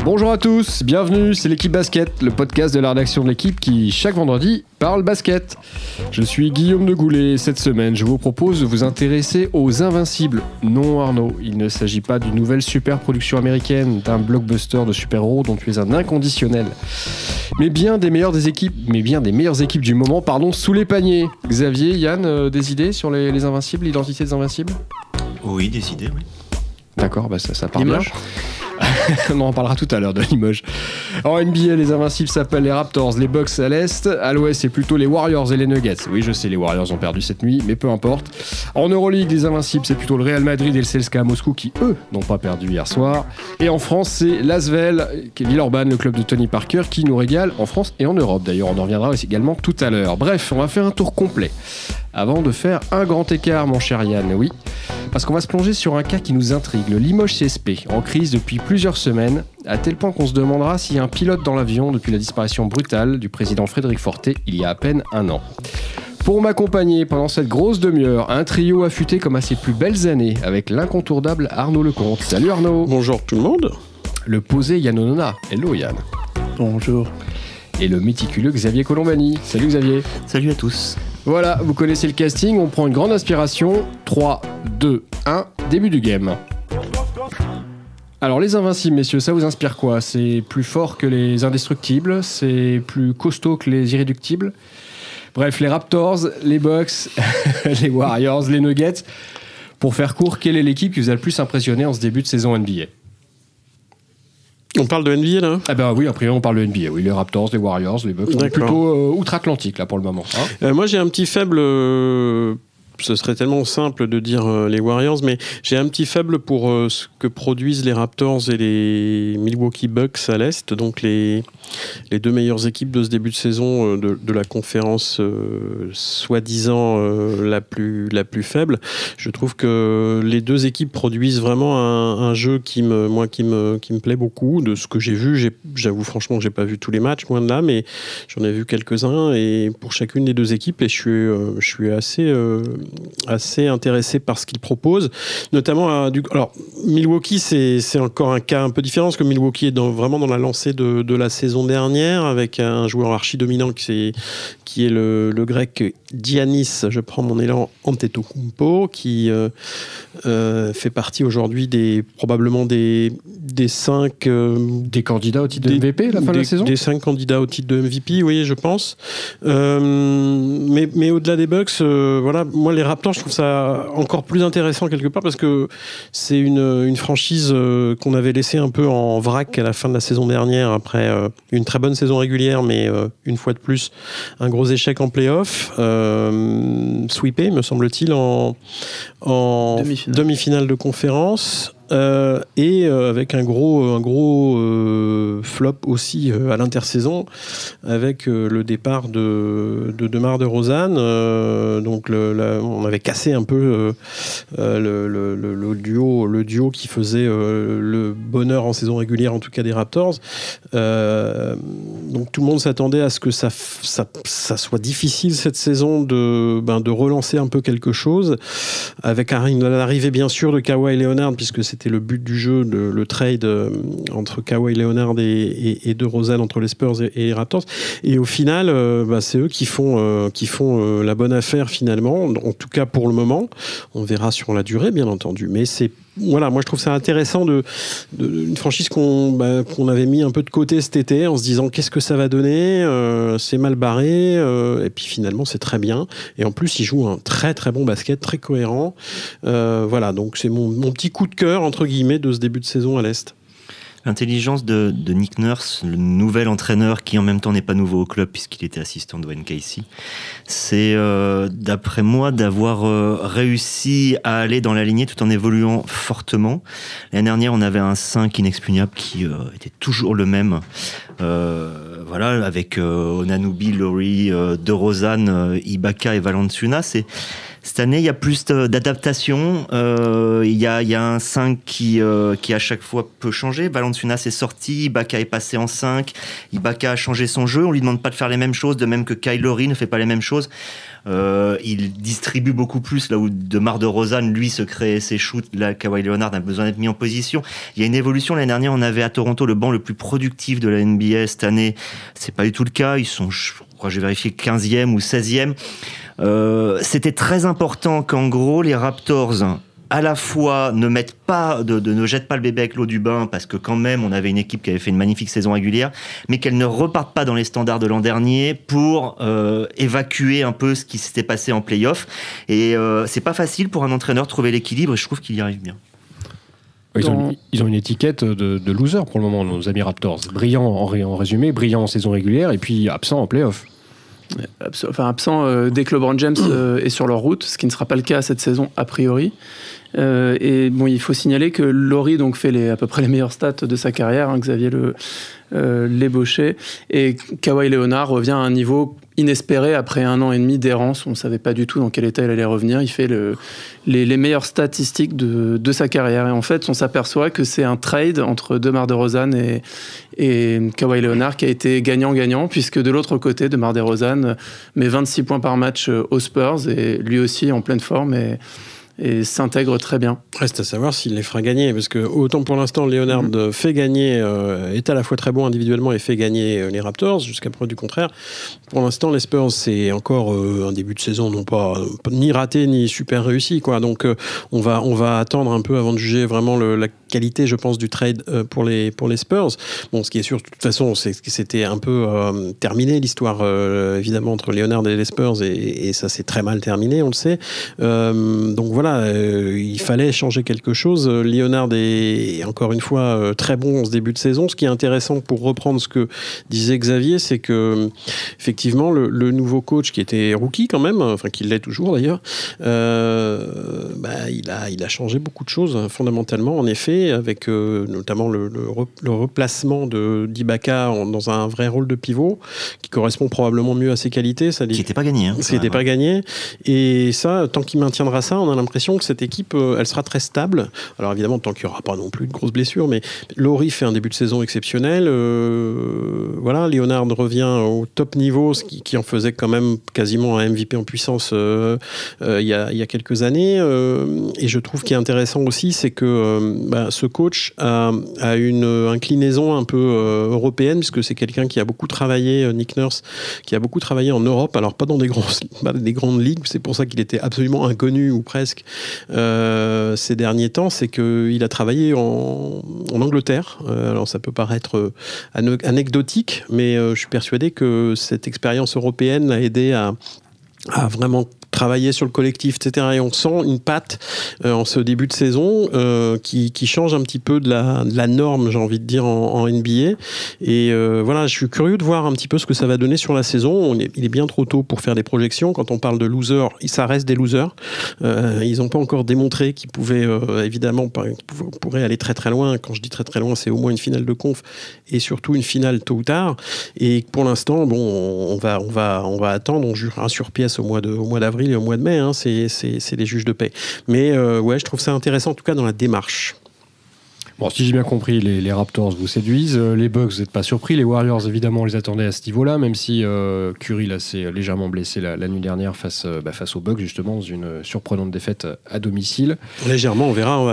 Bonjour à tous, bienvenue, c'est l'équipe basket, le podcast de la rédaction de l'équipe qui, chaque vendredi, parle basket. Je suis Guillaume de Goulet et cette semaine, je vous propose de vous intéresser aux Invincibles. Non Arnaud, il ne s'agit pas d'une nouvelle super production américaine, d'un blockbuster de super-héros dont tu es un inconditionnel. Mais bien des meilleures équipes du moment, sous les paniers. Xavier, Yann, des idées sur les Invincibles, l'identité des Invincibles ? Oui, des idées, oui. D'accord, ça part bien. On en parlera tout à l'heure de Limoges. En NBA, les Invincibles s'appellent les Raptors, les Bucks à l'Est. À l'Ouest, c'est plutôt les Warriors et les Nuggets. Oui, je sais, les Warriors ont perdu cette nuit, mais peu importe. En Euroleague, les Invincibles, c'est plutôt le Real Madrid et le CSKA à Moscou qui, eux, n'ont pas perdu hier soir. Et en France, c'est l'Asvel, Villeurbanne, le club de Tony Parker, qui nous régale en France et en Europe. D'ailleurs, on en reviendra aussi également tout à l'heure. Bref, on va faire un tour complet. Avant de faire un grand écart, mon cher Yann, oui. Parce qu'on va se plonger sur un cas qui nous intrigue, le Limoges CSP, en crise depuis plusieurs semaines, à tel point qu'on se demandera s'il y a un pilote dans l'avion depuis la disparition brutale du président Frédéric Fortet il y a à peine un an. Pour m'accompagner pendant cette grosse demi-heure, un trio affûté comme à ses plus belles années, avec l'incontournable Arnaud Lecomte. Salut Arnaud. Bonjour tout le monde. Le posé Yann Onona. Hello Yann. Bonjour. Et le méticuleux Xavier Colombani. Salut Xavier. Salut à tous. Voilà, vous connaissez le casting, on prend une grande inspiration. 3, 2, 1, début du game. Alors les Invincibles, messieurs, ça vous inspire quoi ? C'est plus fort que les Indestructibles ? C'est plus costaud que les Irréductibles ? Bref, les Raptors, les Bucks, les Warriors, les Nuggets. Pour faire court, quelle est l'équipe qui vous a le plus impressionné en ce début de saison NBA ? On parle de NBA là ? Ah ben oui, après on parle de NBA, oui, les Raptors, les Warriors, les Bucks, on est plutôt outre-Atlantique là pour le moment. Hein, moi j'ai un petit faible, ce serait tellement simple de dire les Warriors, mais j'ai un petit faible pour ce que produisent les Raptors et les Milwaukee Bucks à l'Est, donc les deux meilleures équipes de ce début de saison de la conférence soi-disant la plus faible. Je trouve que les deux équipes produisent vraiment un jeu qui me plaît beaucoup. De ce que j'ai vu, j'avoue franchement que j'ai pas vu tous les matchs, loin de là, mais j'en ai vu quelques-uns et pour chacune des deux équipes, et je suis assez intéressé par ce qu'ils proposent, notamment alors Milwaukee c'est encore un cas un peu différent parce que Milwaukee est vraiment dans la lancée de la saison dernière avec un joueur archi dominant qui est le grec Giannis, je prends mon élan, Antetokounmpo, qui fait partie aujourd'hui probablement des 5 des candidats au titre de MVP à la fin de la saison, des 5 candidats au titre de MVP, oui, je pense. Mais au-delà des Bucks, voilà, moi les Raptors, je trouve ça encore plus intéressant quelque part parce que c'est une franchise qu'on avait laissée un peu en vrac à la fin de la saison dernière après une très bonne saison régulière, mais une fois de plus un gros échec en play-off, sweepé me semble-t-il en demi-finale de conférence. Et avec un gros flop aussi à l'intersaison avec le départ de DeMar DeRozan, donc on avait cassé un peu le duo qui faisait le bonheur en saison régulière en tout cas des Raptors, donc tout le monde s'attendait à ce que ça soit difficile cette saison de relancer un peu quelque chose avec l'arrivée bien sûr de Kawhi Leonard, puisque c'était le but du jeu, le trade entre Kawhi Leonard et DeRozan entre les Spurs et les Raptors. Et au final, c'est eux qui font la bonne affaire finalement, en tout cas pour le moment. On verra sur la durée, bien entendu. Mais voilà, moi je trouve ça intéressant une franchise qu'on avait mis un peu de côté cet été en se disant qu'est-ce que ça va donner, c'est mal barré, et puis finalement c'est très bien, et en plus ils jouent un très très bon basket, très cohérent, voilà, donc c'est mon petit coup de cœur entre guillemets de ce début de saison à l'Est. L'intelligence de Nick Nurse, le nouvel entraîneur qui en même temps n'est pas nouveau au club puisqu'il était assistant de Wayne Casey, c'est d'après moi d'avoir réussi à aller dans la lignée tout en évoluant fortement. L'année dernière on avait un 5 inexpugnable qui était toujours le même, voilà, avec Onanubi, Laurie, DeRozan, Ibaka et Valanciunas. Cette année, il y a plus d'adaptation. Il y a un 5 qui à chaque fois peut changer. Valanciunas est sorti, Ibaka est passé en 5. Ibaka a changé son jeu. On lui demande pas de faire les mêmes choses, de même que Kyle Lowry ne fait pas les mêmes choses. Il distribue beaucoup plus, là où DeMar DeRozan, lui, se crée ses shoots. Là, Kawhi Leonard a besoin d'être mis en position. Il y a une évolution. L'année dernière, on avait à Toronto le banc le plus productif de la NBA. Cette année, c'est pas du tout le cas. Ils sont, je crois, j'ai vérifié 15e ou 16e. C'était très important qu'en gros, les Raptors, à la fois ne jettent pas le bébé avec l'eau du bain, parce que quand même on avait une équipe qui avait fait une magnifique saison régulière, mais qu'elle ne reparte pas dans les standards de l'an dernier pour évacuer un peu ce qui s'était passé en play-off. Et c'est pas facile pour un entraîneur de trouver l'équilibre, et je trouve qu'il y arrive bien. Ils ont une étiquette de loser pour le moment, nos amis Raptors. Brillant en résumé, brillant en saison régulière, et puis absent en play-off. Absent dès que LeBron James est sur leur route, ce qui ne sera pas le cas cette saison a priori. Et bon, il faut signaler que Laurie donc fait à peu près les meilleures stats de sa carrière, hein, Xavier l'ébauché, et Kawhi Leonard revient à un niveau inespéré après 1 an et demi d'errance. On ne savait pas du tout dans quel état il allait revenir. Il fait les meilleures statistiques de sa carrière, et en fait on s'aperçoit que c'est un trade entre DeMar DeRozan et Kawhi Leonard qui a été gagnant-gagnant, puisque de l'autre côté, DeMar DeRozan met 26 points par match aux Spurs, et lui aussi en pleine forme et s'intègre très bien. Reste à savoir s'il les fera gagner, parce que autant pour l'instant Leonard fait gagner, est à la fois très bon individuellement et fait gagner les Raptors, jusqu'à preuve du contraire. Pour l'instant, les Spurs, c'est encore un début de saison non pas ni raté ni super réussi, quoi. Donc on va attendre un peu avant de juger vraiment la qualité, je pense, du trade pour les Spurs. Bon, ce qui est sûr, de toute façon, c'est que c'était un peu terminé, l'histoire évidemment entre Leonard et les Spurs, et ça s'est très mal terminé, on le sait. Donc voilà, il fallait changer quelque chose. Leonard est encore une fois très bon en ce début de saison. Ce qui est intéressant, pour reprendre ce que disait Xavier, c'est que effectivement le nouveau coach, qui était rookie quand même, enfin qui l'est toujours d'ailleurs, il a changé beaucoup de choses fondamentalement, en effet, avec notamment le replacement de d'Ibaka dans un vrai rôle de pivot qui correspond probablement mieux à ses qualités. Ça qui n'était pas gagné. Qui n'était pas gagné. Et ça, tant qu'il maintiendra ça, on a l'impression que cette équipe, elle sera très stable. Alors évidemment, tant qu'il n'y aura pas non plus de grosses blessures, mais Laurie fait un début de saison exceptionnel. Voilà, Leonard revient au top niveau, ce qui en faisait quand même quasiment un MVP en puissance il y a quelques années. Et je trouve qu'il est intéressant aussi, c'est que ce coach a une inclinaison un peu européenne, puisque c'est quelqu'un qui a beaucoup travaillé, Nick Nurse, qui a beaucoup travaillé en Europe, alors pas dans des grandes ligues, c'est pour ça qu'il était absolument inconnu, ou presque, ces derniers temps. C'est qu'il a travaillé en Angleterre. Alors ça peut paraître anecdotique, mais je suis persuadé que cette expérience européenne l'a aidé à vraiment travailler sur le collectif, etc. Et on sent une patte en ce début de saison qui change un petit peu de la norme, j'ai envie de dire, en NBA. Et voilà, je suis curieux de voir un petit peu ce que ça va donner sur la saison. Il est bien trop tôt pour faire des projections. Quand on parle de losers, ça reste des losers. Ils n'ont pas encore démontré qu'ils pouvaient, évidemment, pourraient aller très très loin. Quand je dis très très loin, c'est au moins une finale de conf, et surtout une finale tôt ou tard. Et pour l'instant, bon, on va attendre. On jurera sur pièce au mois d'avril et au mois de mai, hein, c'est les juges de paix. Mais ouais, je trouve ça intéressant, en tout cas dans la démarche. Bon, si j'ai bien compris, les Raptors vous séduisent. Les Bucks, vous n'êtes pas surpris. Les Warriors, évidemment, on les attendait à ce niveau-là, même si Curry là, s'est légèrement blessé la nuit dernière face aux Bucks, justement, dans une surprenante défaite à domicile. Légèrement, on verra. On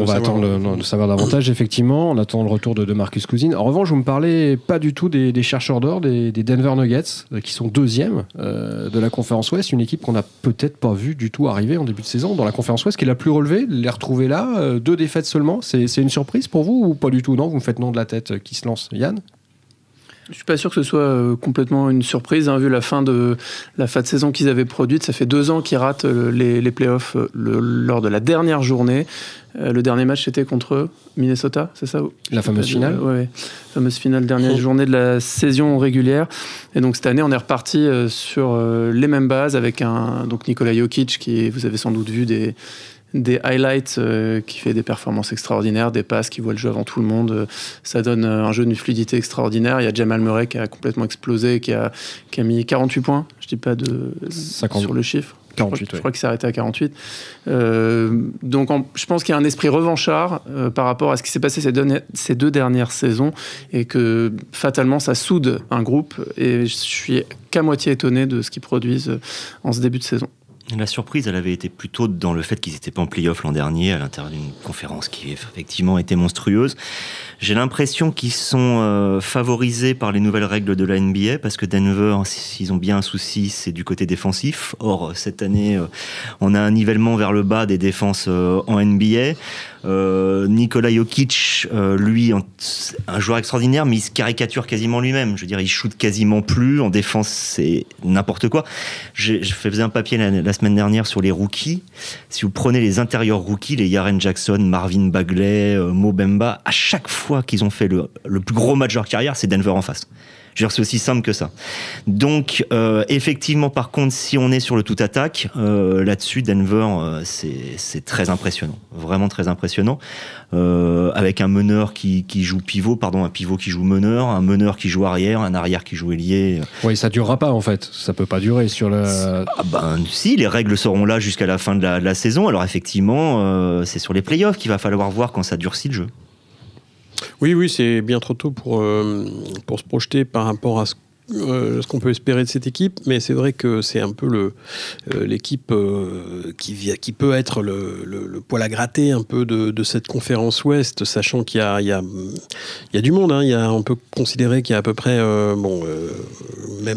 va attendre de savoir davantage, effectivement. On attend le retour de Marcus Cousins. En revanche, vous me parlez pas du tout des chercheurs d'or, des Denver Nuggets, qui sont 2e de la conférence Ouest. Une équipe qu'on n'a peut-être pas vu du tout arriver en début de saison dans la conférence Ouest, qui est la plus relevée. Les retrouver là, 2 défaites seulement, c'est une surprise pour vous ou pas du tout? Non, vous me faites non de la tête qui se lance. Yann? Je suis pas sûr que ce soit complètement une surprise, hein, vu la fin de saison qu'ils avaient produite. Ça fait 2 ans qu'ils ratent les playoffs lors de la dernière journée. Le dernier match, c'était contre Minnesota, c'est ça? La fameuse finale? Oui, fameuse finale, dernière journée de la saison régulière. Et donc cette année, on est reparti sur les mêmes bases avec donc Nikola Jokic, qui, vous avez sans doute vu des highlights, qui fait des performances extraordinaires, des passes, qui voit le jeu avant tout le monde. Ça donne un jeu d'une fluidité extraordinaire. Il y a Jamal Murray qui a complètement explosé, qui a mis 48 points, je dis pas sur le chiffre. 48, je crois qu'il s'est arrêté à 48. Donc je pense qu'il y a un esprit revanchard par rapport à ce qui s'est passé ces 2 dernières saisons et que fatalement ça soude un groupe et je suis qu'à moitié étonné de ce qu'ils produisent en ce début de saison. La surprise, elle avait été plutôt dans le fait qu'ils n'étaient pas en play-off l'an dernier, à l'intérieur d'une conférence qui effectivement était monstrueuse. J'ai l'impression qu'ils sont favorisés par les nouvelles règles de la NBA, parce que Denver, s'ils ont bien un souci, c'est du côté défensif. Or, cette année, on a un nivellement vers le bas des défenses en NBA. Nikola Jokic, lui, un joueur extraordinaire, mais il se caricature quasiment lui-même. Je veux dire, il shoot quasiment plus. En défense, c'est n'importe quoi. Je faisais un papier la semaine dernière sur les rookies. Si vous prenez les intérieurs rookies, les Jaren Jackson, Marvin Bagley, Mo Bamba, à chaque fois qu'ils ont fait le plus gros match de leur carrière, c'est Denver en face. Je veux dire, c'est aussi simple que ça. Donc, effectivement, par contre, si on est sur le tout-attaque, là-dessus, Denver, c'est très impressionnant. Vraiment très impressionnant. Avec un meneur qui joue pivot, un pivot qui joue meneur, un meneur qui joue arrière, un arrière qui joue ailier. Oui, ça durera pas, en fait. Ça peut pas durer sur le... Si, les règles seront là jusqu'à la fin de la saison. Alors, effectivement, c'est sur les playoffs qu'il va falloir voir quand ça durcit le jeu. Oui, c'est bien trop tôt pour se projeter par rapport à ce qu'on peut espérer de cette équipe, mais c'est vrai que c'est un peu l'équipe qui peut être le poil à gratter un peu de cette conférence Ouest, sachant qu'il y a du monde. Hein. On peut considérer qu'il y a à peu près,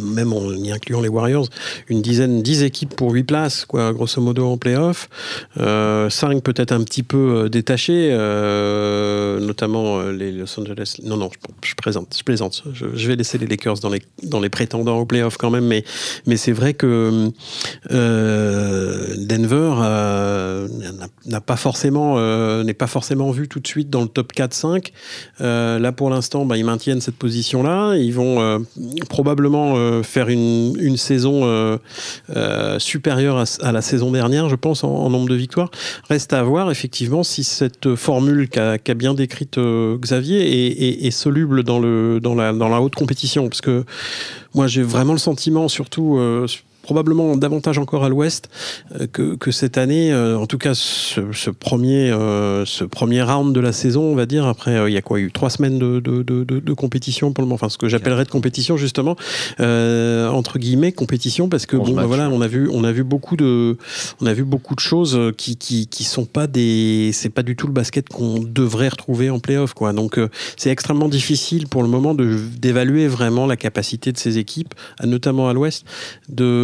même en y incluant les Warriors, 10 équipes pour 8 places, quoi, grosso modo en play-off. 5 peut-être un petit peu détachés, notamment les Los Angeles. Non, je plaisante. Je vais laisser les Lakers dans les prétendants au play-off quand même, mais c'est vrai que Denver n'est pas forcément vu tout de suite dans le top 4-5. Là pour l'instant, ils maintiennent cette position-là. Ils vont probablement faire une saison supérieure à la saison dernière, je pense, en nombre de victoires. Reste à voir effectivement si cette formule qu'a bien décrite Xavier est soluble dans la haute compétition, parce que moi, j'ai vraiment le sentiment, surtout probablement davantage encore à l'Ouest, que cette année, en tout cas ce premier round de la saison, on va dire, après il y a quoi, eu 3 semaines de compétition pour le moment, enfin ce que j'appellerais de compétition justement, entre guillemets compétition, parce que voilà, on a vu beaucoup de choses qui sont pas c'est pas du tout le basket qu'on devrait retrouver en play-off, quoi. Donc c'est extrêmement difficile pour le moment d'évaluer vraiment la capacité de ces équipes, notamment à l'Ouest,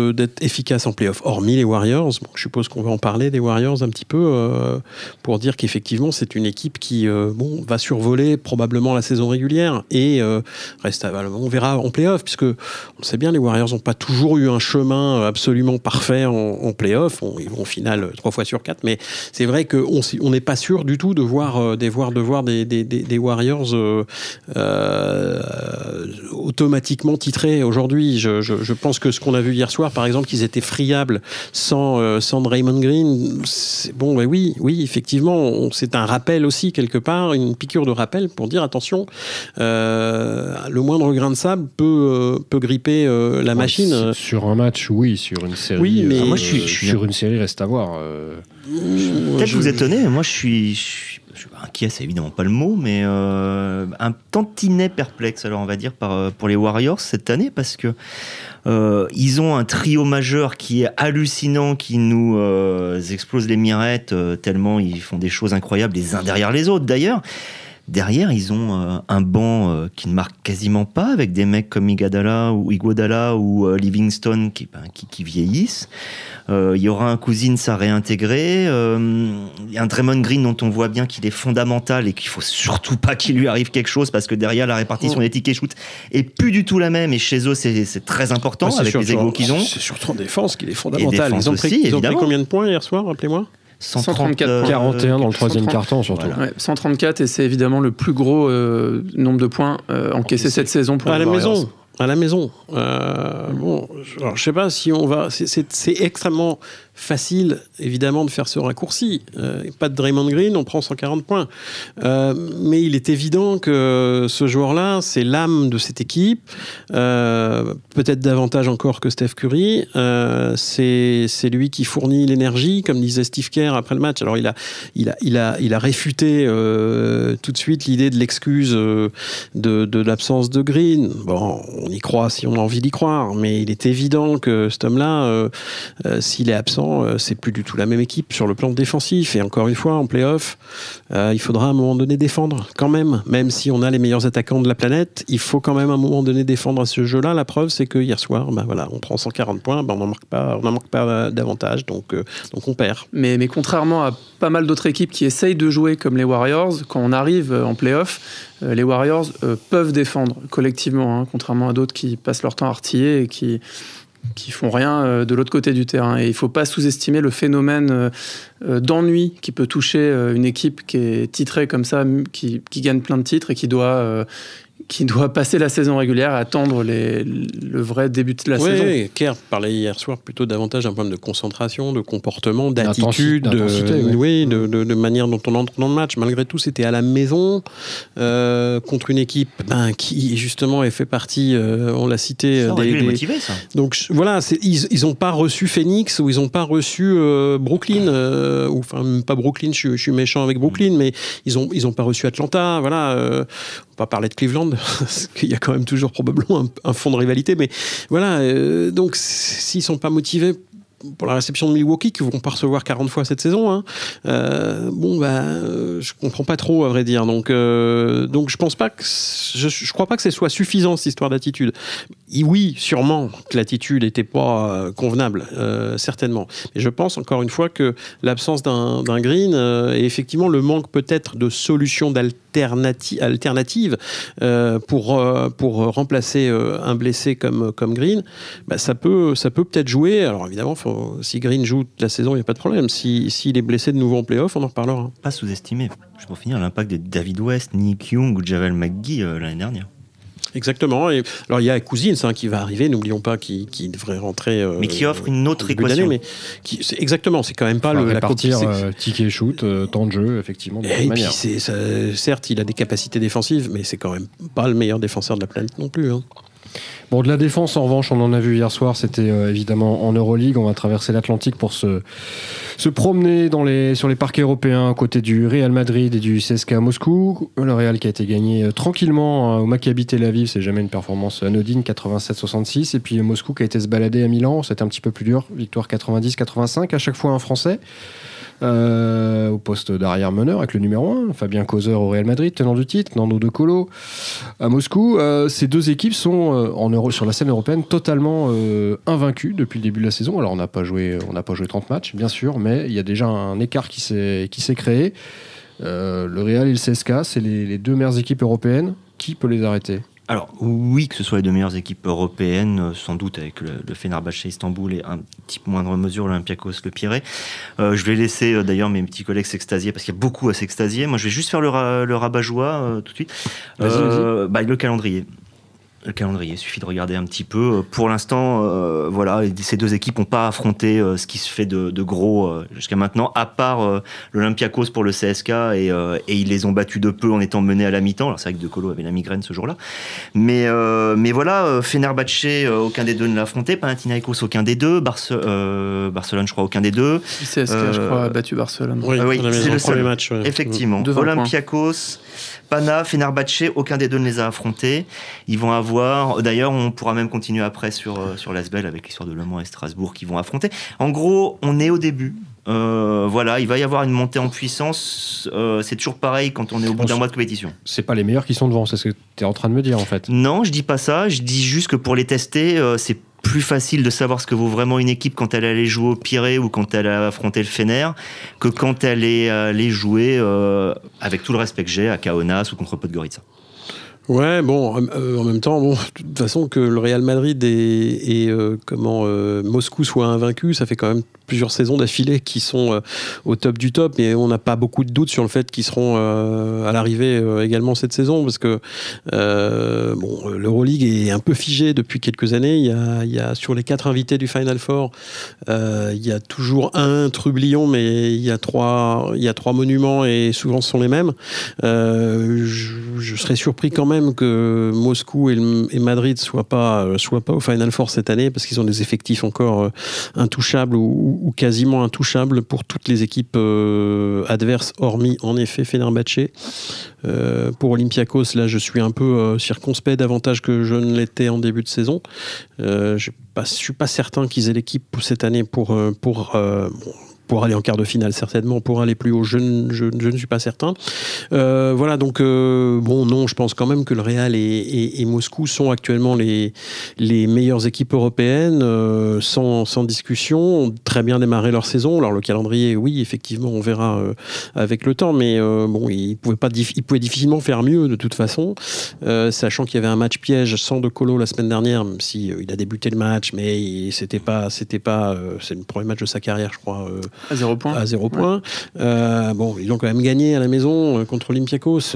d'être efficace en play-off, hormis les Warriors. Je suppose qu'on va en parler des Warriors un petit peu, pour dire qu'effectivement c'est une équipe qui va survoler probablement la saison régulière et on verra en play-off, puisque on sait bien, les Warriors n'ont pas toujours eu un chemin absolument parfait en play-off. Ils vont en finale 3 fois sur 4, mais c'est vrai qu'on n'est pas sûr du tout de voir des Warriors automatiquement titrés aujourd'hui. Je pense que ce qu'on a vu hier soir, par exemple, qu'ils étaient friables sans Draymond Green, oui, effectivement, c'est un rappel aussi quelque part, une piqûre de rappel pour dire attention, le moindre grain de sable peut gripper la machine. Sur un match, oui, sur une série. Oui, mais moi, sur une série, reste à voir. Peut-être vous étonnez, moi je suis inquiet, c'est évidemment pas le mot, mais un tantinet perplexe, alors on va dire, pour les Warriors cette année, parce que ils ont un trio majeur qui est hallucinant, qui nous explose les mirettes, tellement ils font des choses incroyables les uns derrière les autres d'ailleurs. Derrière, ils ont un banc qui ne marque quasiment pas, avec des mecs comme Iguodala ou Livingston qui vieillissent. Il y aura un Cousins à réintégrer. Il y a un Draymond Green dont on voit bien qu'il est fondamental et qu'il faut surtout pas qu'il lui arrive quelque chose, parce que derrière, la répartition des tickets shoot est plus du tout la même. Et chez eux, c'est très important, avec les égos qu'ils ont. C'est surtout en défense qu'il est fondamental. Ils ont pris combien de points hier soir, rappelez-moi? 134 41 dans le troisième quart-temps, surtout. Voilà. Ouais, 134, et c'est évidemment le plus gros nombre de points encaissés cette saison pour les Warriors. À la maison. Alors, je sais pas si on va... C'est extrêmement facile, évidemment, de faire ce raccourci. Pas de Draymond Green, on prend 140 points. Mais il est évident que ce joueur-là, c'est l'âme de cette équipe. Peut-être davantage encore que Steph Curry. C'est lui qui fournit l'énergie, comme disait Steve Kerr après le match. Alors, il a réfuté tout de suite l'idée de l'excuse de l'absence de Green. Bon, on y croit si on a envie d'y croire, mais il est évident que cet homme-là, s'il est absent, c'est plus du tout la même équipe sur le plan défensif. Et encore une fois, en play-off, il faudra à un moment donné défendre quand même. Même si on a les meilleurs attaquants de la planète, il faut quand même à un moment donné défendre à ce jeu-là. La preuve, c'est que hier soir, voilà, on prend 140 points, on n'en marque pas davantage, donc on perd. Mais contrairement à pas mal d'autres équipes qui essayent de jouer comme les Warriors, quand on arrive en play-off, les Warriors peuvent défendre collectivement, hein, contrairement à d'autres qui passent leur temps à artiller et qui font rien de l'autre côté du terrain. Et il ne faut pas sous-estimer le phénomène d'ennui qui peut toucher une équipe qui est titrée comme ça, qui gagne plein de titres et qui doit passer la saison régulière et attendre le vrai début de la saison. Oui, Kerr parlait hier soir plutôt davantage d'un problème de concentration, de comportement, d'attitude, de manière dont on entre dans le match. Malgré tout, c'était à la maison contre une équipe qui justement est fait partie, on l'a cité, ça aurait dû les motiver, ça. Donc voilà, ils n'ont pas reçu Phoenix ou ils n'ont pas reçu Brooklyn, ou enfin même pas Brooklyn, je suis méchant avec Brooklyn, mais ils ont pas reçu Atlanta. Voilà, on va pas parler de Cleveland, parce qu'il y a quand même toujours probablement un fond de rivalité, mais voilà, donc s'ils sont pas motivés pour la réception de Milwaukee, qui vont pas recevoir 40 fois cette saison, hein, je comprends pas trop, à vrai dire. Donc je pense pas que je crois pas que ce soit suffisant, cette histoire d'attitude. Et oui, sûrement que l'attitude était pas convenable, certainement. Mais je pense encore une fois que l'absence d'un Green et effectivement le manque peut-être de solutions alternatives pour remplacer un blessé comme Green, ça peut peut-être jouer. Alors évidemment, si Green joue toute la saison, il n'y a pas de problème. S'il est blessé de nouveau en play-off, on en reparlera. Pas sous-estimer, pour finir, l'impact de David West, Nick Young ou Javel McGee l'année dernière. Exactement. Et alors il y a Cousins qui va arriver, n'oublions pas, qui devrait rentrer. Mais qui offre une autre équation. Mais exactement, c'est quand même pas la partir ticket shoot, temps de jeu, effectivement. Et puis certes, il a des capacités défensives, mais c'est quand même pas le meilleur défenseur de la planète non plus. Hein. Bon, de la défense, en revanche, on en a vu hier soir, c'était évidemment en Euroleague. On va traverser l'Atlantique pour se promener sur les parquets européens, à côté du Real Madrid et du CSKA Moscou. Le Real qui a été gagné tranquillement au Maccabi Tel Aviv, c'est jamais une performance anodine, 87-66. Et puis Moscou qui a été se balader à Milan, c'était un petit peu plus dur, victoire 90-85, à chaque fois un Français. Au poste d'arrière meneur avec le numéro 1, Fabien Causer au Real Madrid, tenant du titre, Nando De Colo à Moscou. Ces deux équipes sont sur la scène européenne totalement invaincues depuis le début de la saison. Alors on n'a pas joué 30 matchs, bien sûr, mais il y a déjà un écart qui s'est créé. Le Real et le CSKA, c'est les deux meilleures équipes européennes. Qui peut les arrêter ? Alors oui, que ce soit les deux meilleures équipes européennes, sans doute avec le Fenerbahçe Istanbul et un petit peu moindre mesure l'Olympiakos le Pirée. Je vais laisser d'ailleurs mes petits collègues s'extasier parce qu'il y a beaucoup à s'extasier. Moi je vais juste faire le rabat-joie tout de suite. Vas-y. Le calendrier. Le calendrier, il suffit de regarder un petit peu. Pour l'instant, ces deux équipes n'ont pas affronté ce qui se fait de gros jusqu'à maintenant, à part l'Olympiakos pour le CSK, et ils les ont battus de peu en étant menés à la mi-temps. Alors c'est vrai que De Colo avait la migraine ce jour-là. Mais voilà, Fenerbahçe, aucun des deux ne l'a affronté. Panathinaikos, aucun des deux. Barcelone, je crois, aucun des deux. CSK, je crois, a battu Barcelone. Oui, c'est le premier match. Ouais. Effectivement. Olympiakos, Pana, Fenerbahçe, aucun des deux ne les a affrontés. Ils vont avoir... D'ailleurs, on pourra même continuer après sur l'Asbel avec l'histoire de Le Mans et Strasbourg qui vont affronter. En gros, on est au début. Il va y avoir une montée en puissance. C'est toujours pareil quand on est au bout d'un mois de compétition. C'est pas les meilleurs qui sont devant, c'est ce que tu es en train de me dire en fait. Non, je dis pas ça. Je dis juste que pour les tester, c'est plus facile de savoir ce que vaut vraiment une équipe quand elle allait jouer au Pirée ou quand elle a affronté le Fener que quand elle est allée jouer, avec tout le respect que j'ai, à Kaunas ou contre Podgorica. Ouais, bon, en même temps, de toute façon, que le Real Madrid et Moscou soient invaincus, ça fait quand même plusieurs saisons d'affilée qui sont au top du top, et on n'a pas beaucoup de doutes sur le fait qu'ils seront à l'arrivée également cette saison, parce que l'Euroleague est un peu figé depuis quelques années. Il y a sur les 4 invités du Final Four, il y a toujours un trublion, mais il y a trois monuments, et souvent ce sont les mêmes. Je serais surpris quand même que Moscou et Madrid soient pas au Final Four cette année, parce qu'ils ont des effectifs encore intouchables ou quasiment intouchables pour toutes les équipes adverses, hormis en effet Fenerbahçe. Pour Olympiakos, là je suis un peu circonspect, davantage que je ne l'étais en début de saison. Je suis pas certain qu'ils aient l'équipe pour cette année pour aller en quart de finale, certainement. Pour aller plus haut, je ne suis pas certain. Voilà, donc non, je pense quand même que le Real et Moscou sont actuellement les meilleures équipes européennes, sans discussion, ont très bien démarré leur saison. Alors le calendrier, oui, effectivement, on verra avec le temps, mais ils pouvaient difficilement faire mieux de toute façon, sachant qu'il y avait un match piège sans De Colo la semaine dernière, même si il a débuté le match, mais c'est le premier match de sa carrière, je crois. À 0 point. À 0 point. Ils ont quand même gagné à la maison contre Olympiakos.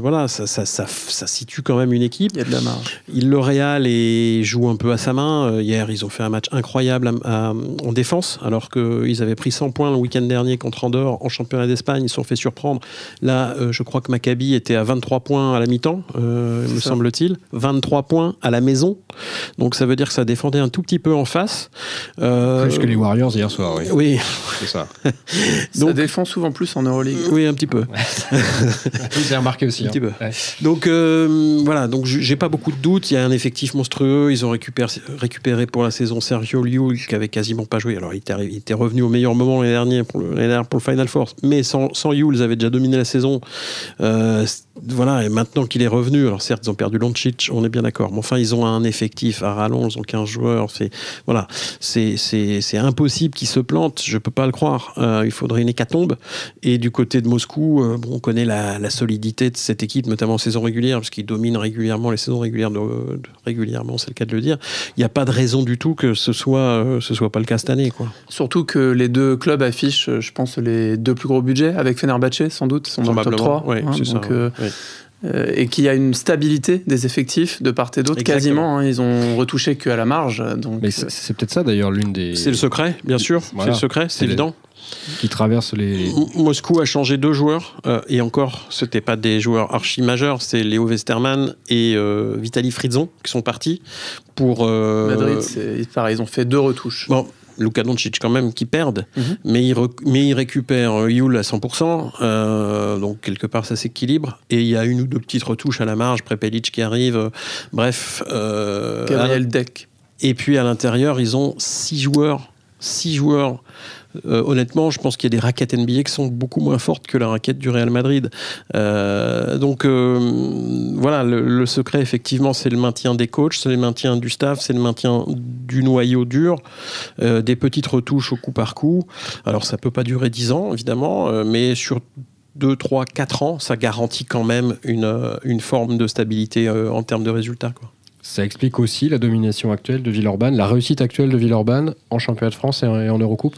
Voilà, ça situe quand même une équipe. Il y a de la marge. Le Real joue un peu à sa main. Hier, ils ont fait un match incroyable en défense, alors qu'ils avaient pris 100 points le week-end dernier contre Andorre en championnat d'Espagne. Ils se sont fait surprendre. Là, je crois que Maccabi était à 23 points à la mi-temps, me semble-t-il. 23 points à la maison. Donc ça veut dire que ça défendait un tout petit peu en face. Plus que les Warriors hier soir, oui. Oui. C'est ça. Donc, ça défend souvent plus en Euroleague. Oui, un petit peu. J'ai remarqué aussi. Un petit peu. Ouais. Donc voilà, donc j'ai pas beaucoup de doutes. Il y a un effectif monstrueux. Ils ont récupéré pour la saison Sergio Llull, qui avait quasiment pas joué. Alors il était revenu au meilleur moment l'année dernière pour le Final Four, mais sans Llull, ils avaient déjà dominé la saison. Voilà, et maintenant qu'il est revenu, alors certes ils ont perdu Doncic, on est bien d'accord, mais enfin ils ont un effectif à rallonge, ils ont 15 joueurs, c'est impossible qu'ils se plantent, je peux pas le croire. Il faudrait une hécatombe. Et du côté de Moscou, on connaît la solidité de cette équipe, notamment en saison régulière, parce qu'ils dominent régulièrement les saisons régulières, régulièrement, c'est le cas de le dire. Il n'y a pas de raison du tout que ce soit pas le cas cette année, quoi. Surtout que les deux clubs affichent, je pense, les deux plus gros budgets, avec Fenerbahçe sans doute, sont dans le top 3. Oui, c'est donc, ça. Oui. Et qu'il y a une stabilité des effectifs de part et d'autre. Quasiment, ils ont retouché qu'à la marge. Donc, mais c'est peut-être ça d'ailleurs l'une des... C'est le secret, bien sûr. Voilà. C'est le secret, c'est évident. Qui traverse les... Moscou a changé 2 joueurs, et encore, c'était pas des joueurs archi majeurs, c'est Léo Westerman et Vitaly Fritzon qui sont partis pour... Madrid, c'est pareil, ils ont fait 2 retouches. Bon, Luka Doncic quand même qui perdent, mais ils récupèrent Llull à 100%, donc quelque part ça s'équilibre, et il y a 1 ou 2 petites retouches à la marge, Prepelic qui arrive, bref. Gabriel Deck. Et puis à l'intérieur, ils ont 6 joueurs. Honnêtement, je pense qu'il y a des raquettes NBA qui sont beaucoup moins fortes que la raquette du Real Madrid. Donc voilà, le secret, effectivement, c'est le maintien des coachs, c'est le maintien du staff, c'est le maintien du noyau dur, des petites retouches au coup par coup. Alors ça peut pas durer 10 ans, évidemment, mais sur 2, 3, 4 ans, ça garantit quand même une forme de stabilité en termes de résultats, quoi. Ça explique aussi la domination actuelle de Villeurbanne, la réussite actuelle de Villeurbanne en championnat de France et en Eurocoupe.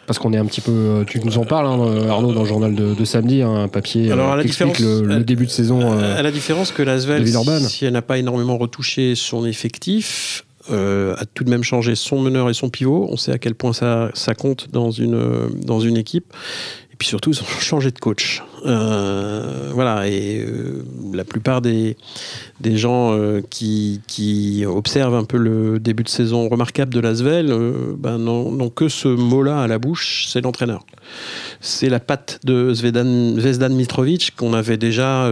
Parce qu'on est un petit peu... Tu nous en parles, hein, Arnaud, dans le journal de samedi, hein, un papier qui explique le début de saison à la différence que l'Asvel, de Villeurbanne. Si elle n'a pas énormément retouché son effectif, a tout de même changé son meneur et son pivot. On sait à quel point ça compte dans une équipe. Et puis surtout, ils ont changé de coach. Voilà, et la plupart des gens qui observent un peu le début de saison remarquable de l'Asvel n'ont que ce mot-là à la bouche, c'est l'entraîneur. C'est la patte de Zvezdan Mitrovic qu'on avait déjà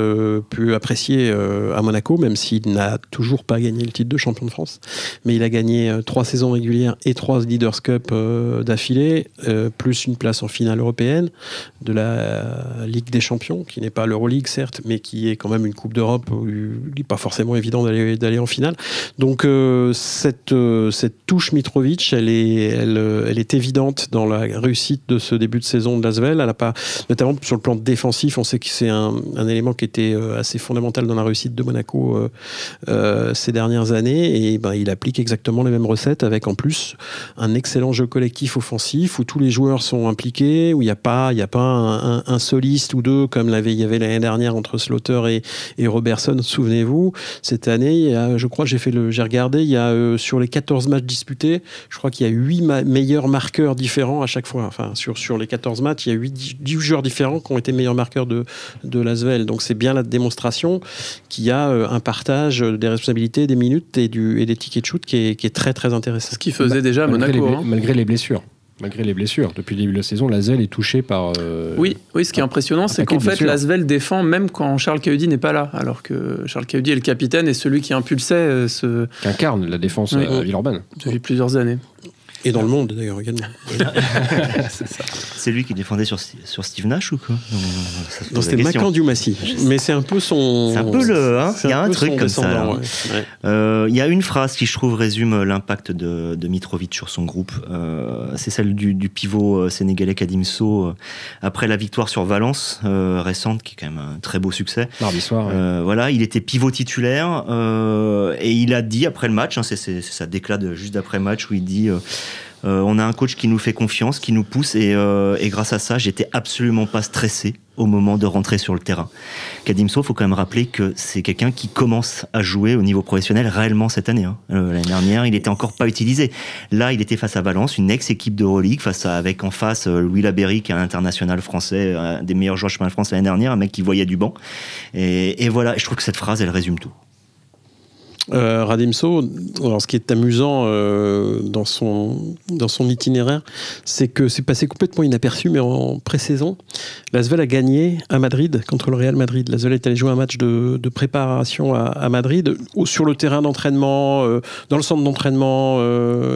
pu apprécier à Monaco, même s'il n'a toujours pas gagné le titre de champion de France. Mais il a gagné 3 saisons régulières et 3 Leaders' Cup d'affilée, plus une place en finale européenne. de la Ligue des Champions, qui n'est pas l'Euroleague certes, mais qui est quand même une Coupe d'Europe où il n'est pas forcément évident d'aller en finale. Donc cette touche Mitrovic, elle est évidente dans la réussite de ce début de saison de l'Asvel. Elle a pas, notamment sur le plan défensif, on sait que c'est un élément qui était assez fondamental dans la réussite de Monaco ces dernières années, et il applique exactement les mêmes recettes avec en plus un excellent jeu collectif offensif où tous les joueurs sont impliqués, où il n'y a pas un soliste ou deux comme il y avait l'année dernière entre Slaughter et Robertson, souvenez-vous. Cette année, je crois, j'ai regardé, il y a sur les 14 matchs disputés, je crois qu'il y a 8 meilleurs marqueurs différents à chaque fois. Enfin, sur les 14 matchs, il y a 10 joueurs différents qui ont été meilleurs marqueurs de l'Asvel. Donc c'est bien la démonstration qu'il y a un partage des responsabilités, des minutes et des tickets de shoot qui est très très intéressant. Ce qui faisait déjà Monaco. Malgré les blessures. Depuis le début de la saison, l'Asvel est touché par... Oui, ce qui est impressionnant, c'est qu'en fait, l'Asvel défend même quand Charles Cahudi n'est pas là, alors que Charles Cahudi est le capitaine et celui qui impulsait qui incarne la défense à Villeurbanne. Depuis plusieurs années. Et dans le monde, d'ailleurs, également. C'est ça. C'est lui qui défendait sur Steve Nash ou quoi? Non, c'était Makan Dumassi. Mais c'est un peu son... C'est un peu le... Il y a un truc comme ça. Il y a une phrase qui, je trouve, résume l'impact de Mitrovic sur son groupe. C'est celle du pivot sénégalais Kadim Sow après la victoire sur Valence récente, qui est quand même un très beau succès. Mardi soir. Voilà, il était pivot titulaire et il a dit après le match, c'est sa déclat juste d'après le match où il dit... on a un coach qui nous fait confiance, qui nous pousse et grâce à ça, j'étais absolument pas stressé au moment de rentrer sur le terrain. Kadim Sow, faut quand même rappeler que c'est quelqu'un qui commence à jouer au niveau professionnel réellement cette année. L'année dernière, il était encore pas utilisé. Là, il était face à Valence, une ex-équipe d'Euroleague, avec en face Louis Laberry, qui est un international français, un des meilleurs joueurs de championnat de France l'année dernière, un mec qui voyait du banc. Et voilà, je trouve que cette phrase, elle résume tout. Radim Sow, alors ce qui est amusant dans son itinéraire, c'est que c'est passé complètement inaperçu, mais en pré-saison, l'Asvel a gagné à Madrid contre le Real Madrid. L'Asvel est allé jouer un match de préparation à Madrid, sur le terrain d'entraînement, dans le centre d'entraînement,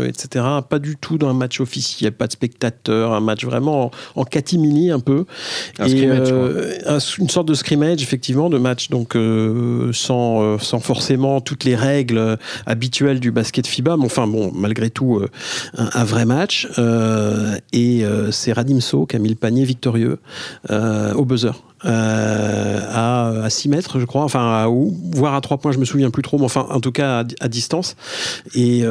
etc. Pas du tout dans un match officiel, pas de spectateurs, un match vraiment en catimini un peu. Une sorte de scrimmage, effectivement, de match donc sans forcément toutes les règles habituelles du basket FIBA, mais enfin bon, malgré tout un vrai match, et c'est Radim Sow qui a mis le panier victorieux au buzzer. À 6 mètres, je crois, voire à 3 points, je me souviens plus trop, mais enfin, en tout cas, à distance. Et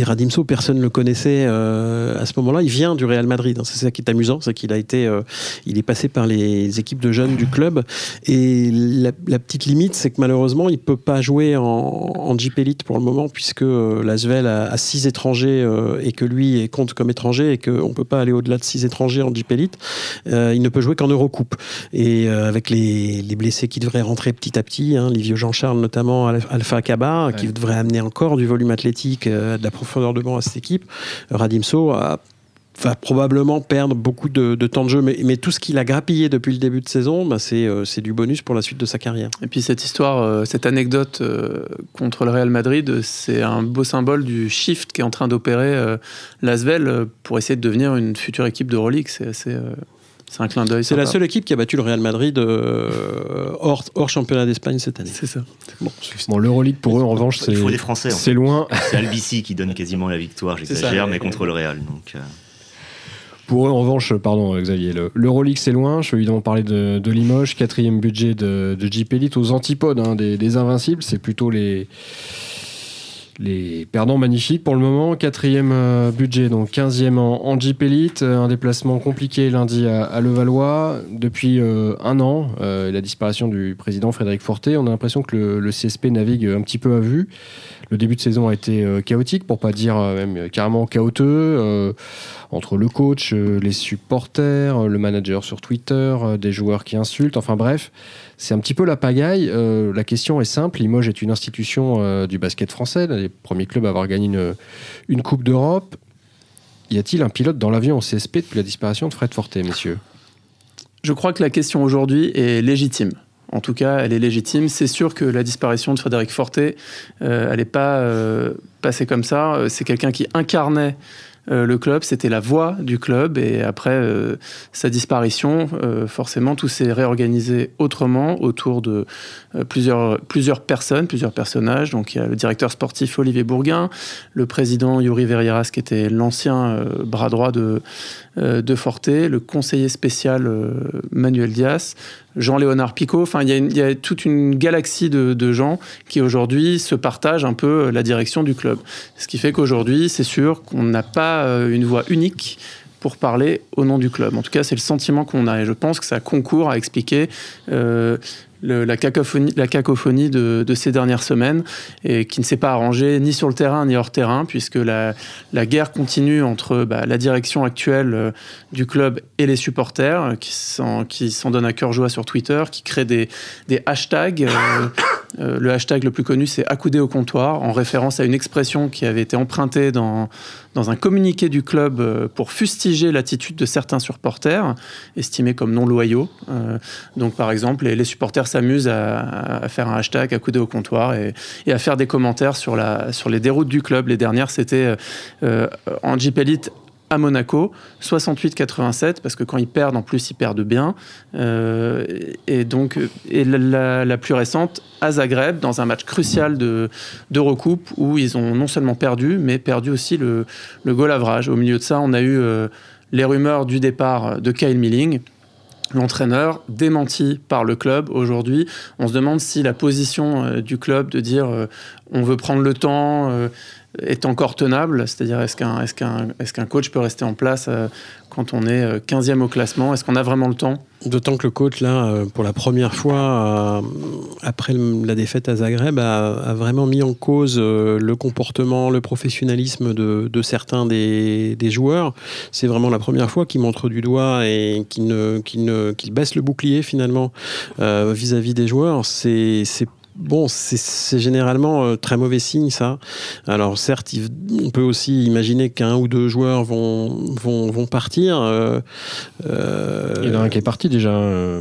Radim Sow, personne ne le connaissait à ce moment-là. Il vient du Real Madrid. C'est ça qui est amusant, c'est qu'il il est passé par les équipes de jeunes du club. Et la petite limite, c'est que malheureusement, il peut pas jouer en Jeep Elite pour le moment, puisque l'Asvel a 6 étrangers et que lui compte comme étranger et qu'on peut pas aller au-delà de 6 étrangers en Jeep Elite. Il ne peut jouer qu'en Eurocoupe. Et avec les blessés qui devraient rentrer petit à petit, Livio Jean-Charles notamment, Alpha Kaba, qui devrait amener encore du volume athlétique, de la profondeur de banc à cette équipe, Radim Sow va probablement perdre beaucoup de temps de jeu, mais tout ce qu'il a grappillé depuis le début de saison, c'est du bonus pour la suite de sa carrière. Et puis cette histoire, cette anecdote contre le Real Madrid, c'est un beau symbole du shift qu'est en train d'opérer l'Asvel pour essayer de devenir une future équipe d'Euroleague. C'est un clin d'œil. C'est la seule équipe qui a battu le Real Madrid hors championnat d'Espagne cette année. C'est ça. Bon, l'Euroleague pour eux, en revanche, il faut des Français. C'est loin. C'est Albici qui donne quasiment la victoire, j'exagère, mais contre le Real. Donc, Pour eux, en revanche, pardon Xavier, l'Euroleague c'est loin. Je vais évidemment parler de Limoges, 4e budget de Jeep Elite, aux antipodes des Invincibles. C'est plutôt les perdants magnifiques pour le moment. 4e budget, donc 15e en Jeep Elite. Un déplacement compliqué lundi à Levallois. Depuis un an, la disparition du président Frédéric Fortet, on a l'impression que le CSP navigue un petit peu à vue. Le début de saison a été chaotique, pour pas dire même carrément chaotique, entre le coach, les supporters, le manager sur Twitter, des joueurs qui insultent, enfin bref, c'est un petit peu la pagaille. La question est simple, Limoges est une institution du basket français, les premiers clubs à avoir gagné une Coupe d'Europe. Y a-t-il un pilote dans l'avion au CSP depuis la disparition de Fred Fortet, messieurs? Je crois que la question aujourd'hui est légitime. En tout cas, elle est légitime. C'est sûr que la disparition de Frédéric Fortet, elle n'est pas passée comme ça. C'est quelqu'un qui incarnait le club, c'était la voix du club, et après sa disparition, forcément, tout s'est réorganisé autrement autour de plusieurs personnes, plusieurs personnages. Donc il y a le directeur sportif Olivier Bourguin, le président Yuri Verieras, qui était l'ancien bras droit de Forte, le conseiller spécial Manuel Dias, Jean-Léonard Picot. Enfin, il y a toute une galaxie de gens qui aujourd'hui se partagent un peu la direction du club. Ce qui fait qu'aujourd'hui, c'est sûr qu'on n'a pas une voix unique pour parler au nom du club. En tout cas, c'est le sentiment qu'on a, et je pense que ça concourt à expliquer la cacophonie de ces dernières semaines, et qui ne s'est pas arrangée ni sur le terrain ni hors terrain, puisque la guerre continue entre la direction actuelle du club et les supporters, qui s'en donnent à cœur joie sur Twitter, qui créent des hashtags. Le hashtag le plus connu, c'est accoudé au comptoir, en référence à une expression qui avait été empruntée dans un communiqué du club pour fustiger l'attitude de certains supporters, estimés comme non loyaux. Donc par exemple, les supporters s'amusent à faire un hashtag accoudé au comptoir et à faire des commentaires sur les déroutes du club. Les dernières, c'était en Jeep Elite à Monaco, 68-87, parce que quand ils perdent, en plus, ils perdent bien. Et la plus récente, à Zagreb, dans un match crucial d'Eurocoupe, où ils ont non seulement perdu, mais perdu aussi le goal average. Au milieu de ça, on a eu les rumeurs du départ de Kyle Milling, l'entraîneur, démenti par le club. Aujourd'hui, on se demande si la position du club de dire on veut prendre le temps est encore tenable, c'est-à-dire est-ce qu'un coach peut rester en place quand on est 15e au classement? Est-ce qu'on a vraiment le temps? D'autant que le coach, là, pour la première fois, après la défaite à Zagreb, a vraiment mis en cause le comportement, le professionnalisme de certains des joueurs. C'est vraiment la première fois qu'il montre du doigt et qu'il baisse le bouclier, finalement, vis-à-vis des joueurs. C'est généralement très mauvais signe, ça. Alors certes, on peut aussi imaginer qu'un ou deux joueurs vont partir. Il y en a un qui est parti déjà.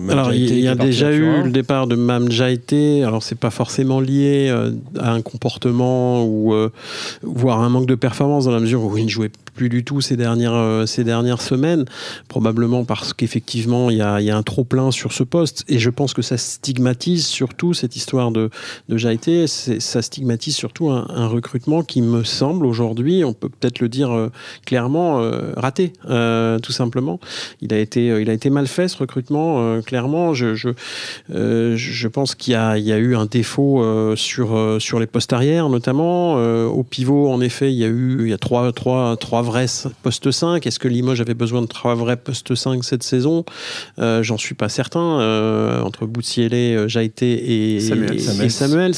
Alors il y a déjà eu le départ de Mame Jaïté. Alors c'est pas forcément lié à un comportement ou voire un manque de performance, dans la mesure où il ne jouait plus du tout ces dernières semaines, probablement parce qu'effectivement il y a un trop plein sur ce poste, et je pense que ça stigmatise surtout cette histoire de Jaïté. Ça stigmatise surtout un recrutement qui me semble aujourd'hui, on peut peut-être le dire clairement, raté, tout simplement. Il a été mal fait, ce recrutement, clairement. Je pense qu'il y a eu un défaut sur les postes arrière, notamment. Au pivot, en effet, il y a trois vrais postes 5. Est-ce que Limoges avait besoin de 3 vrais postes 5 cette saison? J'en suis pas certain. Entre Boutsielé, Jaïté et Samuels.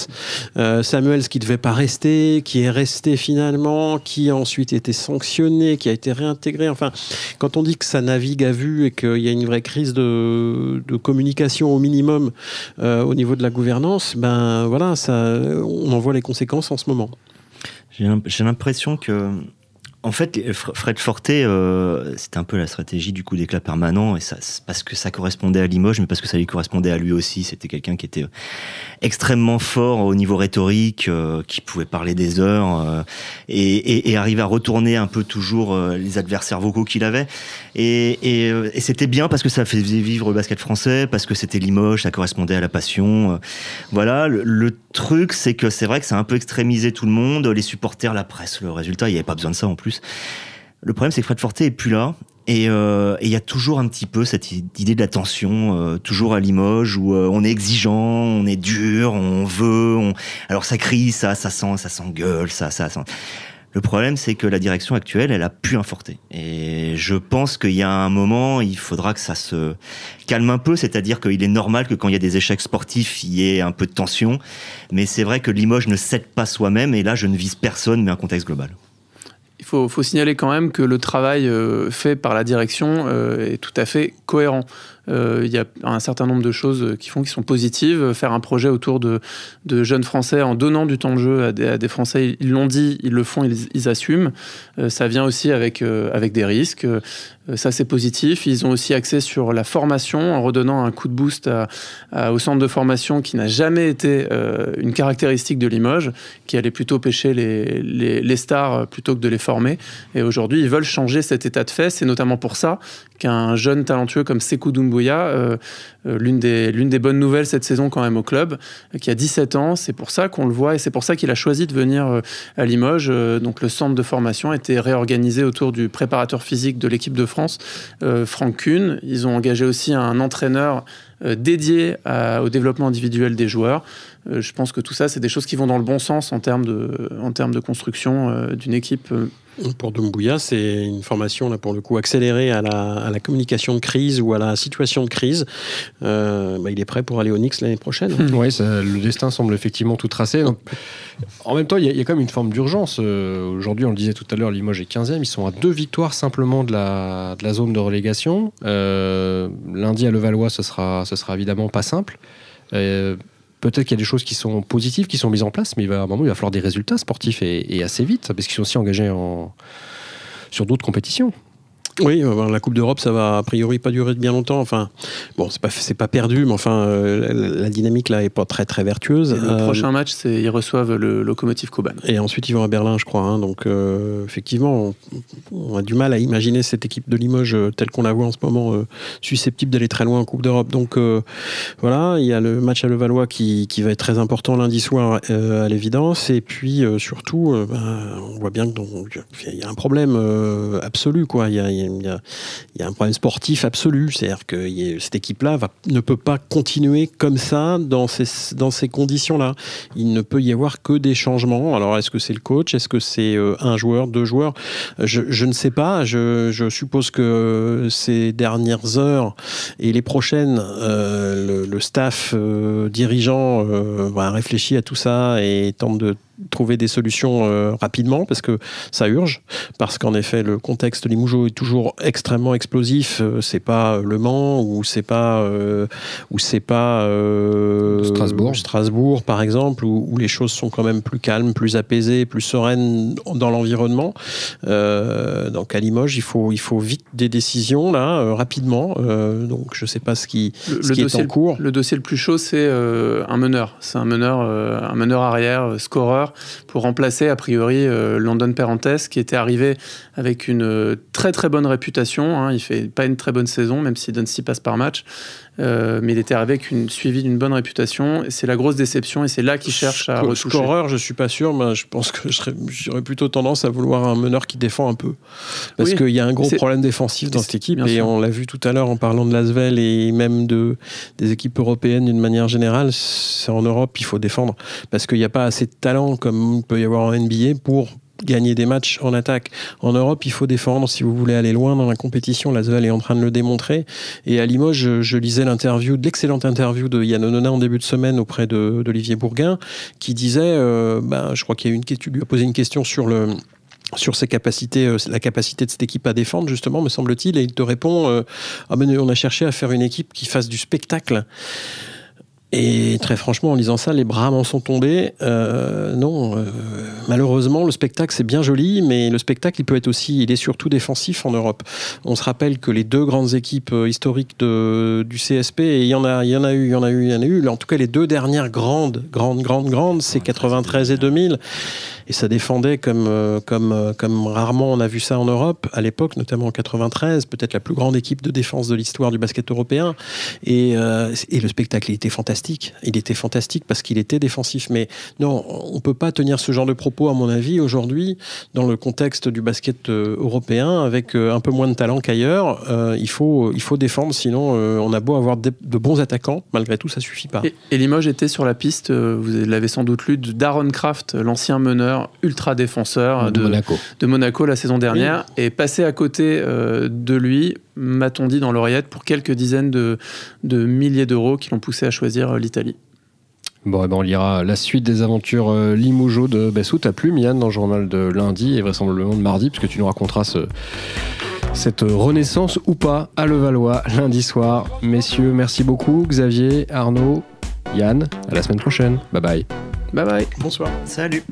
Samuels qui devait pas rester, qui est resté finalement, qui a ensuite été sanctionné, qui a été réintégré. Enfin, quand on dit que ça navigue à vue et qu'il y a une vraie crise de communication au minimum au niveau de la gouvernance, ben voilà, on en voit les conséquences en ce moment. J'ai l'impression que, en fait, Fred Forte, c'était un peu la stratégie du coup d'éclat permanent, et ça, parce que ça correspondait à Limoges, mais parce que ça lui correspondait à lui aussi. C'était quelqu'un qui était extrêmement fort au niveau rhétorique, qui pouvait parler des heures, et arriver à retourner un peu toujours les adversaires vocaux qu'il avait. Et c'était bien parce que ça faisait vivre le basket français, parce que c'était Limoges, ça correspondait à la passion. Voilà, le truc, c'est que c'est vrai que ça a un peu extrémisé tout le monde, les supporters, la presse, le résultat, il n'y avait pas besoin de ça en plus. Le problème, c'est que Fred Forte est plus là, et il y a toujours un petit peu cette idée de la tension, toujours à Limoges, où on est exigeant, on est dur, on veut, alors ça crie, ça s'engueule, ça. Le problème, c'est que la direction actuelle, elle a plus un Forte. Et je pense qu'il y a un moment, il faudra que ça se calme un peu, c'est-à-dire qu'il est normal que quand il y a des échecs sportifs, il y ait un peu de tension. Mais c'est vrai que Limoges ne cède pas soi-même, et là, je ne vise personne, mais un contexte global. Il faut signaler quand même que le travail fait par la direction est tout à fait cohérent. Il y a un certain nombre de choses qui sont positives. Faire un projet autour de jeunes Français en donnant du temps de jeu à des Français, ils l'ont dit, ils le font, ils assument. Ça vient aussi avec des risques. Ça, c'est positif. Ils ont aussi axé sur la formation en redonnant un coup de boost au centre de formation qui n'a jamais été une caractéristique de Limoges, qui allait plutôt pêcher les stars plutôt que de les former. Et aujourd'hui, ils veulent changer cet état de fait. C'est notamment pour ça qu'un jeune talentueux comme Sékou Doumbouya, l'une des bonnes nouvelles cette saison quand même au club, qui a 17 ans, c'est pour ça qu'on le voit et c'est pour ça qu'il a choisi de venir à Limoges. Donc le centre de formation a été réorganisé autour du préparateur physique de l'équipe de France, Franck Kuhn. Ils ont engagé aussi un entraîneur dédié au développement individuel des joueurs. Je pense que tout ça, c'est des choses qui vont dans le bon sens en termes de construction d'une équipe. Pour Doumbouya, c'est une formation là pour le coup accélérée à la communication de crise ou à la situation de crise. Il est prêt pour aller au Knicks l'année prochaine. Oui, le destin semble effectivement tout tracé. Donc, en même temps, il y a quand même une forme d'urgence. Aujourd'hui, on le disait tout à l'heure, Limoges est 15e. Ils sont à 2 victoires simplement de la zone de relégation. Lundi à Levallois, ce sera évidemment pas simple. Peut-être qu'il y a des choses qui sont positives, qui sont mises en place, mais à un moment, il va falloir des résultats sportifs et assez vite, parce qu'ils sont aussi engagés sur d'autres compétitions. Oui, la Coupe d'Europe, ça va a priori pas durer bien longtemps. Enfin, bon, c'est pas perdu, mais enfin, la dynamique là est pas très très vertueuse. Le prochain match, ils reçoivent le Lokomotiv Koban. Et ensuite, ils vont à Berlin, je crois. Hein. Donc, effectivement, on a du mal à imaginer cette équipe de Limoges telle qu'on la voit en ce moment, susceptible d'aller très loin en Coupe d'Europe. Donc, voilà, il y a le match à Levallois qui va être très important lundi soir, à l'évidence. Et puis, surtout, on voit bien qu'il y a un problème absolu, quoi. Il y a un problème sportif absolu, c'est-à-dire que cette équipe-là ne peut pas continuer comme ça dans ces conditions-là. Il ne peut y avoir que des changements. Alors, est-ce que c'est le coach? Est-ce que c'est un joueur, 2 joueurs? Je ne sais pas. Je suppose que ces dernières heures et les prochaines, le staff dirigeant va réfléchir à tout ça et tente de trouver des solutions rapidement, parce que ça urge, parce qu'en effet le contexte limougeaud est toujours extrêmement explosif. C'est pas Le Mans ou c'est pas Strasbourg par exemple, où les choses sont quand même plus calmes, plus apaisées, plus sereines dans l'environnement. Donc à Limoges, il faut vite des décisions là, rapidement. Donc je sais pas ce qui est en cours. Le dossier le plus chaud, c'est un meneur. C'est un meneur arrière, scoreur, pour remplacer a priori Landon Perrantes, qui était arrivé avec une très très bonne réputation. Hein. Il fait pas une très bonne saison, même s'il donne 6 passes par match. Mais il était avec suivi d'une bonne réputation. Et c'est la grosse déception, et c'est là qu'il cherche à retoucher. Scoreur, je suis pas sûr, mais je pense que j'aurais plutôt tendance à vouloir un meneur qui défend un peu. Parce qu'il y a un gros problème défensif dans cette équipe, et on l'a vu tout à l'heure en parlant de l'Asvel et même des équipes européennes d'une manière générale. C'est en Europe, il faut défendre. Parce qu'il n'y a pas assez de talent comme il peut y avoir en NBA pour gagner des matchs en attaque. En Europe, il faut défendre si vous voulez aller loin dans la compétition. L'Asvel est en train de le démontrer. Et à Limoges, je lisais l'excellente interview de Yann Onona en début de semaine auprès d'Olivier Bourguin, qui disait, je crois qu'il y a tu lui as posé une question sur ses capacités, la capacité de cette équipe à défendre, justement, me semble-t-il, et il te répond on a cherché à faire une équipe qui fasse du spectacle. Et très franchement, en lisant ça, les bras m'en sont tombés. Malheureusement, le spectacle, c'est bien joli, mais le spectacle, il est surtout défensif en Europe. On se rappelle que les 2 grandes équipes historiques du CSP, et il y en a eu. En tout cas, les 2 dernières grandes, c'est 93 et 2000. Et ça défendait comme rarement on a vu ça en Europe, à l'époque, notamment en 93, peut-être la plus grande équipe de défense de l'histoire du basket européen. Et le spectacle, il était fantastique. Il était fantastique parce qu'il était défensif. Mais non, on ne peut pas tenir ce genre de propos, à mon avis, aujourd'hui, dans le contexte du basket européen, avec un peu moins de talent qu'ailleurs. Il faut défendre, sinon on a beau avoir de bons attaquants, malgré tout, ça ne suffit pas. Et Limoges était sur la piste, vous l'avez sans doute lu, d'Aaron Kraft, l'ancien meneur ultra défenseur de Monaco la saison dernière, oui. Et passé à côté de lui, m'a-t-on dit dans l'oreillette, pour quelques dizaines de milliers d'euros qui l'ont poussé à choisir l'Italie. Bon, on lira la suite des aventures limougeaux de Bessou. Ta plume, Yann, dans le journal de lundi et vraisemblablement de mardi, puisque tu nous raconteras cette renaissance ou pas à Levallois lundi soir. Messieurs, merci beaucoup. Xavier, Arnaud, Yann, à la semaine prochaine. Bye bye. Bye bye. Bonsoir. Salut.